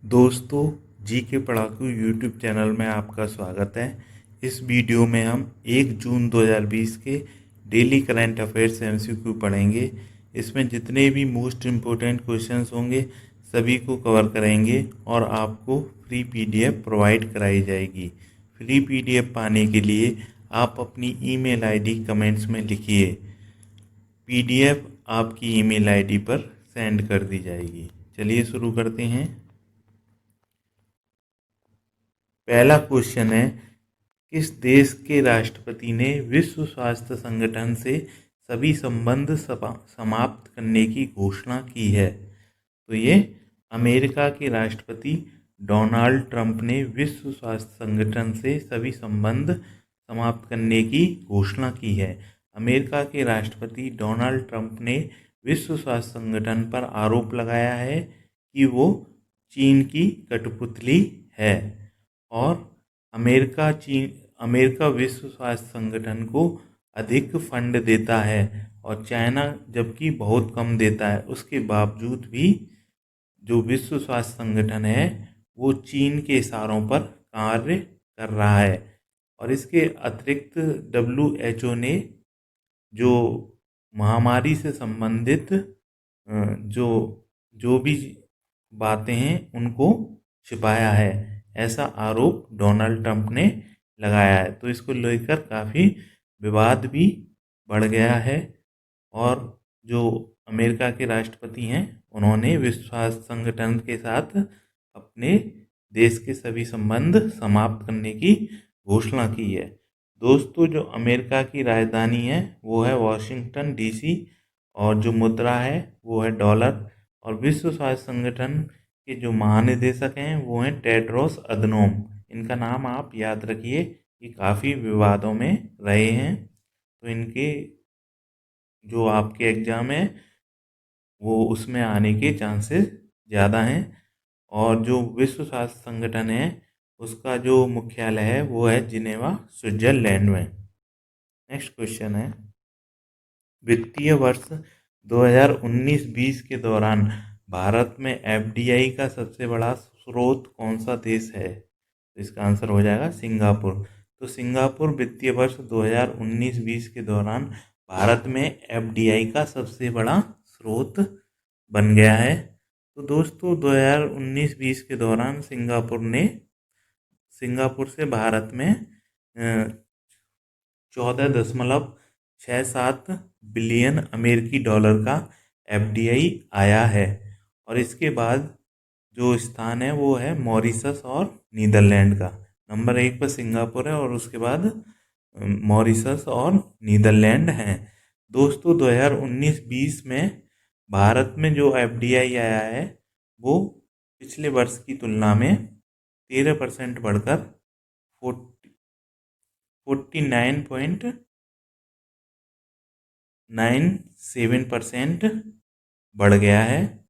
दोस्तों, जी के पढ़ाकू YouTube channel में आपका स्वागत है। इस वीडियो में हम 1 जून 2020 के डेली करंट अफेयर्स एमसीक्यू पढ़ेंगे। इसमें जितने भी मोस्ट इम्पोर्टेंट क्वेश्चंस होंगे सभी को कवर करेंगे और आपको फ्री पीडीएफ प्रोवाइड कराई जाएगी। फ्री पीडीएफ पाने के लिए आप अपनी ईमेल आईडी कमेंट्स में लिखिए। पीडीएफ आपकी ईमेल आईडी पर सेंड कर दी जाएगी। चलिए शुरू करते हैं। पहला क्वेश्चन है, किस देश के राष्ट्रपति ने विश्व स्वास्थ्य संगठन से सभी संबंध समाप्त करने की घोषणा की है? तो ये अमेरिका के राष्ट्रपति डोनाल्ड ट्रंप ने विश्व स्वास्थ्य संगठन से सभी संबंध समाप्त करने की घोषणा की है। अमेरिका के राष्ट्रपति डोनाल्ड ट्रंप ने विश्व स्वास्थ्य संगठन पर आरोप लगाया है कि वो चीन की कठपुतली है और अमेरिका विश्व स्वास्थ्य संगठन को अधिक फंड देता है और चाइना जबकि बहुत कम देता है। उसके बावजूद भी जो विश्व स्वास्थ्य संगठन है वो चीन के इशारों पर कार्य कर रहा है। और इसके अतिरिक्त WHO ने जो महामारी से संबंधित जो जो भी बातें हैं उनको छिपाया है, ऐसा आरोप डोनाल्ड ट्रंप ने लगाया है। तो इसको लेकर काफ़ी विवाद भी बढ़ गया है और जो अमेरिका के राष्ट्रपति हैं उन्होंने विश्व स्वास्थ्य संगठन के साथ अपने देश के सभी संबंध समाप्त करने की घोषणा की है। दोस्तों, जो अमेरिका की राजधानी है वो है वॉशिंगटन DC और जो मुद्रा है वो है डॉलर। और विश्व स्वास्थ्य संगठन के जो महानिदेशक हैं वो हैं टेड्रोस अधनोम। इनका नाम आप याद रखिए, ये काफ़ी विवादों में रहे हैं। तो इनके जो आपके एग्ज़ाम है वो उसमें आने के चांसेस ज़्यादा हैं। और जो विश्व स्वास्थ्य संगठन है उसका जो मुख्यालय है वो है जिनेवा, स्विट्ज़रलैंड में। नेक्स्ट क्वेश्चन है, वित्तीय वर्ष 2019-20 के दौरान भारत में FDI का सबसे बड़ा स्रोत कौन सा देश है? तो इसका आंसर हो जाएगा सिंगापुर। तो सिंगापुर वित्तीय वर्ष 2019-20 के दौरान भारत में FDI का सबसे बड़ा स्रोत बन गया है। तो दोस्तों, 2019-20 के दौरान सिंगापुर से भारत में 14.67 बिलियन अमेरिकी डॉलर का FDI आया है। और इसके बाद जो स्थान है वो है मॉरिशस और नीदरलैंड का। नंबर 1 पर सिंगापुर है और उसके बाद मॉरिशस और नीदरलैंड हैं। दोस्तों, 2019-20 में भारत में जो FDI आया है वो पिछले वर्ष की तुलना में 13% बढ़कर 49.97% बढ़ गया है।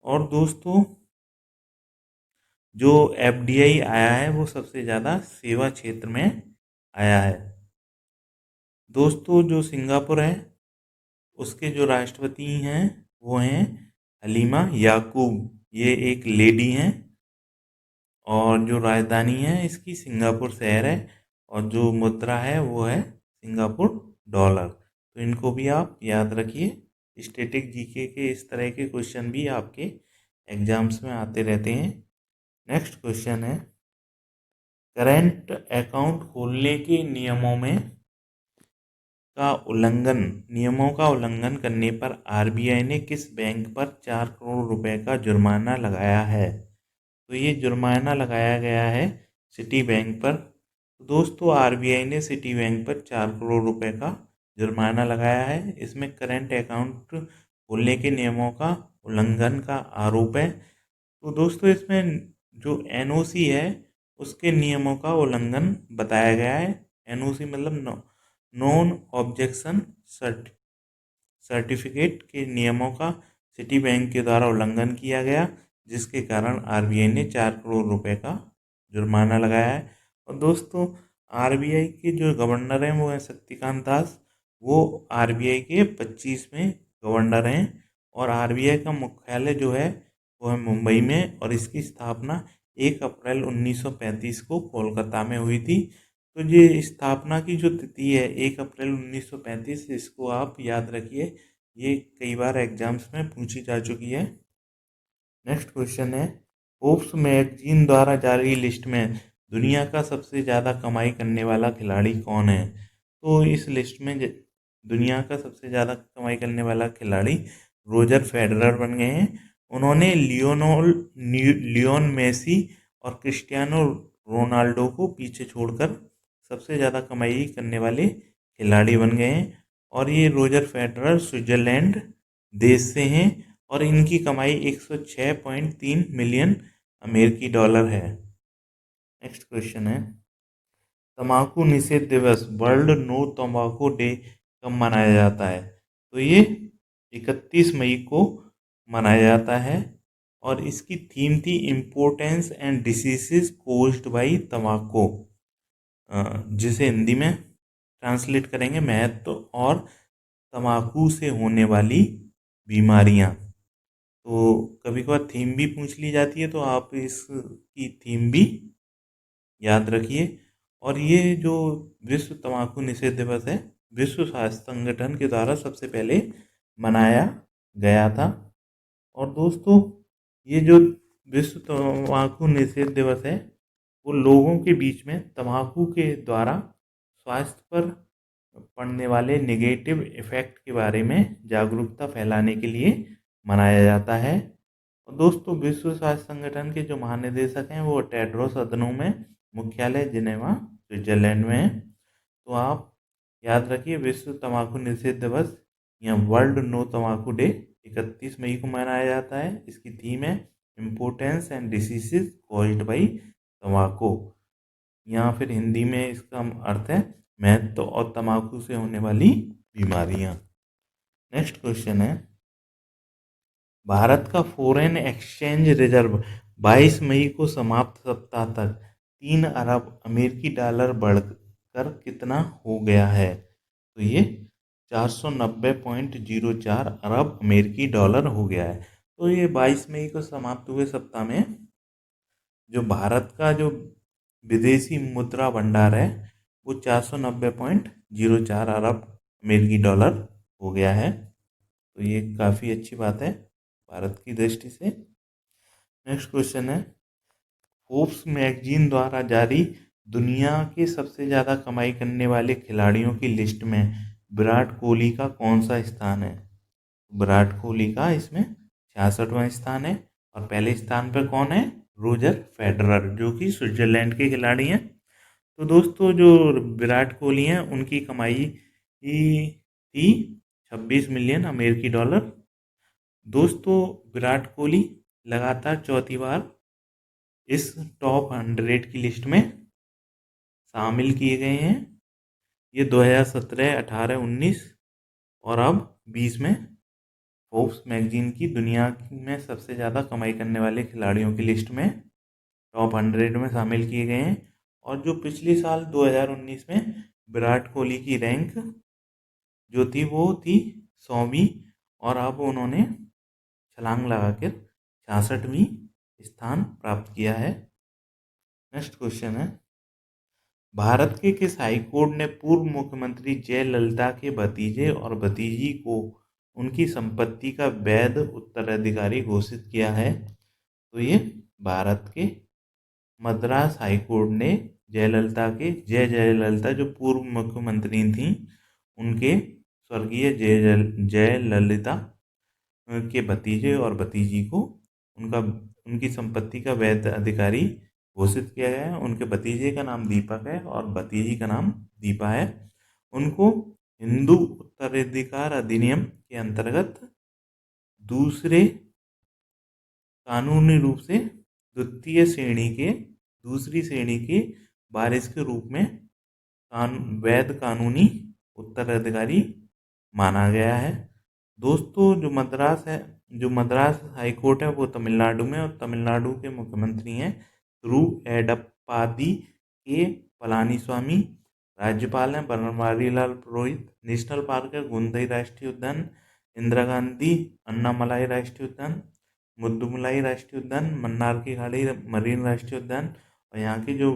और दोस्तों, जो FDI आया है वो सबसे ज़्यादा सेवा क्षेत्र में आया है। दोस्तों, जो सिंगापुर है उसके जो राष्ट्रपति हैं वो हैं हलीमा याकूब। ये एक लेडी हैं और जो राजधानी है इसकी सिंगापुर शहर है और जो मुद्रा है वो है सिंगापुर डॉलर। तो इनको भी आप याद रखिए। स्टैटिक जीके के इस तरह के क्वेश्चन भी आपके एग्जाम्स में आते रहते हैं। नेक्स्ट क्वेश्चन है, करंट अकाउंट खोलने के नियमों का उल्लंघन करने पर RBI ने किस बैंक पर 4 करोड़ रुपए का जुर्माना लगाया है? तो ये जुर्माना लगाया गया है सिटी बैंक पर। तो दोस्तों, RBI ने सिटी बैंक पर 4 करोड़ रुपए का जुर्माना लगाया है। इसमें करंट अकाउंट खोलने के नियमों का उल्लंघन का आरोप है। तो दोस्तों, इसमें जो NOC है उसके नियमों का उल्लंघन बताया गया है। NOC मतलब नॉन ऑब्जेक्शन सर्टिफिकेट के नियमों का सिटी बैंक के द्वारा उल्लंघन किया गया, जिसके कारण RBI ने 4 करोड़ रुपए का जुर्माना लगाया है। और दोस्तों, RBI के जो गवर्नर हैं वो हैं शक्तिकांत दास। वो RBI के 25वें गवर्नर हैं और RBI का मुख्यालय जो है वो है मुंबई में, और इसकी स्थापना 1 अप्रैल 1935 को कोलकाता में हुई थी। तो ये स्थापना की जो तिथि है 1 अप्रैल 1935, इसको आप याद रखिए, ये कई बार एग्जाम्स में पूछी जा चुकी है। नेक्स्ट क्वेश्चन है, फोर्ब्स मैगजीन द्वारा जारी लिस्ट में दुनिया का सबसे ज़्यादा कमाई करने वाला खिलाड़ी कौन है? तो इस लिस्ट में दुनिया का सबसे ज़्यादा कमाई करने वाला खिलाड़ी रोजर फेडरर बन गए हैं। उन्होंने लियोन मेसी और क्रिस्टियानो रोनाल्डो को पीछे छोड़कर सबसे ज़्यादा कमाई करने वाले खिलाड़ी बन गए हैं। और ये रोजर फेडरर स्विट्ज़रलैंड देश से हैं, और इनकी कमाई 106.3 मिलियन अमेरिकी डॉलर है। नेक्स्ट क्वेश्चन है, तम्बाकू निषेध दिवस, वर्ल्ड नो तम्बाकू डे कब मनाया जाता है? तो ये 31 मई को मनाया जाता है, और इसकी थीम थी importance and diseases caused by तम्बाकू, जिसे हिंदी में ट्रांसलेट करेंगे महत्व और तम्बाकू से होने वाली बीमारियां। तो कभी कभार थीम भी पूछ ली जाती है, तो आप इसकी थीम भी याद रखिए। और ये जो विश्व तम्बाकू निषेध दिवस है, विश्व स्वास्थ्य संगठन के द्वारा सबसे पहले मनाया गया था। और दोस्तों, ये जो विश्व तम्बाकू निषेध दिवस है, वो लोगों के बीच में तम्बाकू के द्वारा स्वास्थ्य पर पड़ने वाले नेगेटिव इफ़ेक्ट के बारे में जागरूकता फैलाने के लिए मनाया जाता है। और दोस्तों, विश्व स्वास्थ्य संगठन के जो महानिदेशक हैं वो टेड्रोस अधनोम है, मुख्यालय जिनेवा स्विट्जरलैंड में है। तो आप याद रखिए, विश्व तम्बाकू निषेध दिवस या वर्ल्ड नो तम्बाकू डे 31 मई को मनाया जाता है। इसकी थीम है importance and diseases caused by तम्बाकू, या फिर हिंदी में इसका अर्थ है महत्व और तम्बाकू से होने वाली बीमारियां। नेक्स्ट क्वेश्चन है, भारत का फॉरेन एक्सचेंज रिजर्व 22 मई को समाप्त सप्ताह तक 3 अरब अमेरिकी डॉलर बढ़कर कितना हो गया है? तो ये 490.04 अरब अमेरिकी डॉलर हो गया है। तो ये 22 मई को समाप्त हुए सप्ताह में जो भारत का जो विदेशी मुद्रा भंडार है वो 490.04 अरब अमेरिकी डॉलर हो गया है। तो ये काफ़ी अच्छी बात है भारत की दृष्टि से। नेक्स्ट क्वेश्चन है, फोर्ब्स मैगजीन द्वारा जारी दुनिया के सबसे ज़्यादा कमाई करने वाले खिलाड़ियों की लिस्ट में विराट कोहली का कौन सा स्थान है? विराट कोहली का इसमें 66वां स्थान है, और पहले स्थान पर कौन है? रोजर फेडरर, जो कि स्विट्जरलैंड के खिलाड़ी हैं। तो दोस्तों, जो विराट कोहली हैं उनकी कमाई थी 26 मिलियन अमेरिकी डॉलर। दोस्तों, विराट कोहली लगातार चौथी बार इस टॉप 100 की लिस्ट में शामिल किए गए हैं। ये 2017, 18, 19 और अब 20 में फोर्ब्स मैगजीन की दुनिया में सबसे ज़्यादा कमाई करने वाले खिलाड़ियों की लिस्ट में टॉप 100 में शामिल किए गए हैं। और जो पिछले साल 2019 में विराट कोहली की रैंक जो थी वो थी 100वीं, और अब उन्होंने छलांग लगाकर 66वीं स्थान प्राप्त किया है। नेक्स्ट क्वेश्चन है, भारत के किस हाईकोर्ट ने पूर्व मुख्यमंत्री जयललिता के भतीजे और भतीजी को उनकी संपत्ति का वैध उत्तराधिकारी घोषित किया है? तो ये भारत के मद्रास हाईकोर्ट ने जयललिता जो पूर्व मुख्यमंत्री थी, उनके स्वर्गीय जयललिता के भतीजे और भतीजी को उनकी संपत्ति का वैध अधिकारी घोषित किया गया है। उनके भतीजे का नाम दीपक है और भतीजी का नाम दीपा है। उनको हिंदू उत्तराधिकार अधिनियम के अंतर्गत दूसरे कानूनी रूप से दूसरी श्रेणी के वारिस के रूप में वैध कानूनी उत्तराधिकारी माना गया है। दोस्तों, जो मद्रास हाई कोर्ट है वो तमिलनाडु में, और तमिलनाडु के मुख्यमंत्री हैं थिरु एडप्पादी के पलानीस्वामी। राज्यपाल हैं बनवारी लाल पुरोहित। नेशनल पार्क है गुंदई राष्ट्रीय उद्यान, इंदिरा गांधी अन्नामलाई राष्ट्रीय उद्यान, मुद्दुमलाई राष्ट्रीय उद्यान, मन्नार की खाड़ी मरीन राष्ट्रीय उद्यान, और यहाँ के जो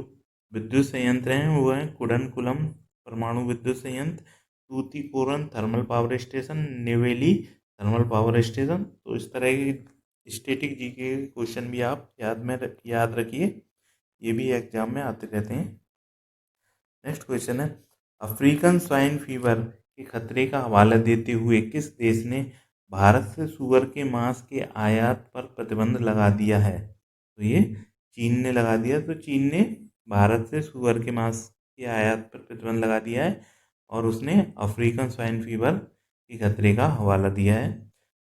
विद्युत संयंत्र हैं वो हैं कुडनकुलम परमाणु विद्युत संयंत्र, Tuticorin thermal power station, Neyveli thermal power station. तो इस तरह की स्टैटिक जीके के क्वेश्चन भी आप याद रखिए, ये भी एग्जाम में आते रहते हैं। नेक्स्ट क्वेश्चन है, अफ्रीकन स्वाइन फीवर के खतरे का हवाला देते हुए किस देश ने भारत से सूअर के मांस के आयात पर प्रतिबंध लगा दिया है? तो ये चीन ने लगा दिया। तो चीन ने भारत से सूअर के मांस के आयात पर प्रतिबंध लगा दिया है और उसने अफ्रीकन स्वाइन फीवर के खतरे का हवाला दिया है।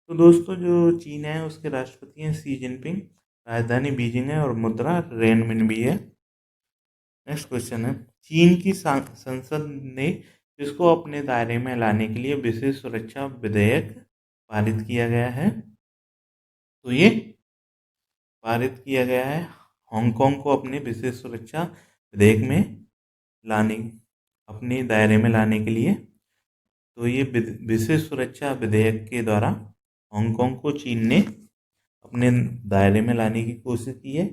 तो दोस्तों जो चीन है उसके राष्ट्रपति हैं शी जिनपिंग, राजधानी बीजिंग है और मुद्रा रेनमिनबी है। नेक्स्ट क्वेश्चन है, चीन की संसद ने किसको अपने दायरे में लाने के लिए विशेष सुरक्षा विधेयक पारित किया गया है? तो ये पारित किया गया है हांगकांग को अपने विशेष सुरक्षा विधेयक में अपने दायरे में लाने के लिए। तो ये विशेष सुरक्षा विधेयक के द्वारा हांगकांग को चीन ने अपने दायरे में लाने की कोशिश की है,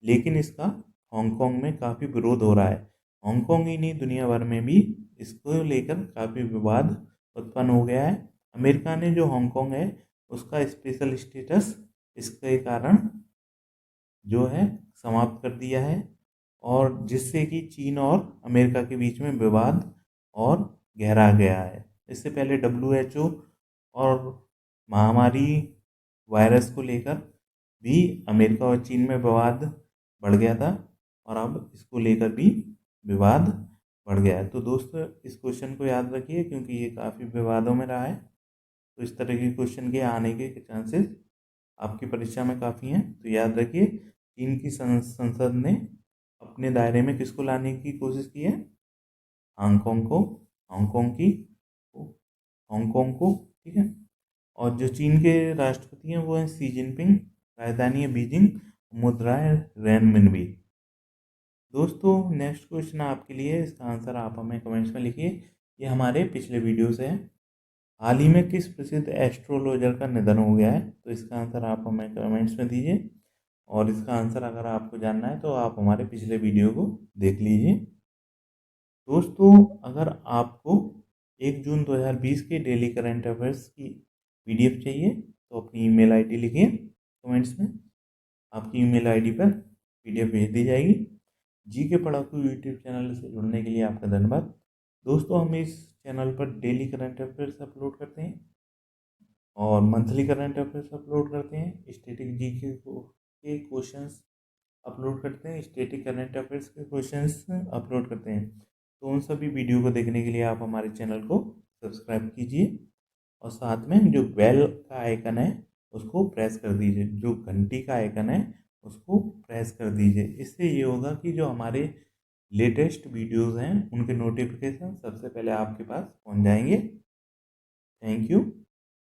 लेकिन इसका हांगकांग में काफ़ी विरोध हो रहा है। हांगकांग ही नहीं, दुनिया भर में भी इसको लेकर काफ़ी विवाद उत्पन्न हो गया है। अमेरिका ने जो हांगकांग है उसका स्पेशल स्टेटस इसके कारण जो है समाप्त कर दिया है, और जिससे कि चीन और अमेरिका के बीच में विवाद और गहरा गया है। इससे पहले WHO और महामारी वायरस को लेकर भी अमेरिका और चीन में विवाद बढ़ गया था, और अब इसको लेकर भी विवाद बढ़ गया है। तो दोस्तों इस क्वेश्चन को याद रखिए क्योंकि ये काफ़ी विवादों में रहा है। तो इस तरह के क्वेश्चन के आने के चांसेस आपकी परीक्षा में काफ़ी हैं। तो याद रखिए, चीन की संसद ने अपने दायरे में किसको लाने की कोशिश की है? हांगकांग को, ठीक है। और जो चीन के राष्ट्रपति हैं वो हैं शी जिनपिंग, राजधानी है बीजिंग, मुद्रा है रेनमिनबी। दोस्तों नेक्स्ट क्वेश्चन आपके लिए, इसका आंसर आप हमें कमेंट्स में लिखिए। ये हमारे पिछले वीडियो से है। हाल ही में किस प्रसिद्ध एस्ट्रोलॉजर का निधन हो गया है? तो इसका आंसर आप हमें कमेंट्स में दीजिए, और इसका आंसर अगर आपको जानना है तो आप हमारे पिछले वीडियो को देख लीजिए। दोस्तों अगर आपको 1 जून 2020 के डेली करंट अफेयर्स की PDF चाहिए तो अपनी ईमेल ID लिखिए कमेंट्स में, आपकी ईमेल ID पर PDF भेज दी जाएगी। GK पढ़ाकू यूट्यूब चैनल से जुड़ने के लिए आपका धन्यवाद। दोस्तों हम इस चैनल पर डेली करंट अफेयर्स अपलोड करते हैं और मंथली करंट अफेयर्स अपलोड करते हैं, स्टैटिक GK के क्वेश्चंस अपलोड करते हैं, स्टैटिक करंट अफेयर्स के क्वेश्चंस अपलोड करते हैं। तो उन सभी वीडियो को देखने के लिए आप हमारे चैनल को सब्सक्राइब कीजिए और साथ में जो बेल का आइकन है उसको प्रेस कर दीजिए, जो घंटी का आइकन है उसको प्रेस कर दीजिए। इससे ये होगा कि जो हमारे लेटेस्ट वीडियोस हैं उनके नोटिफिकेशन सबसे पहले आपके पास पहुंच जाएंगे। Thank you.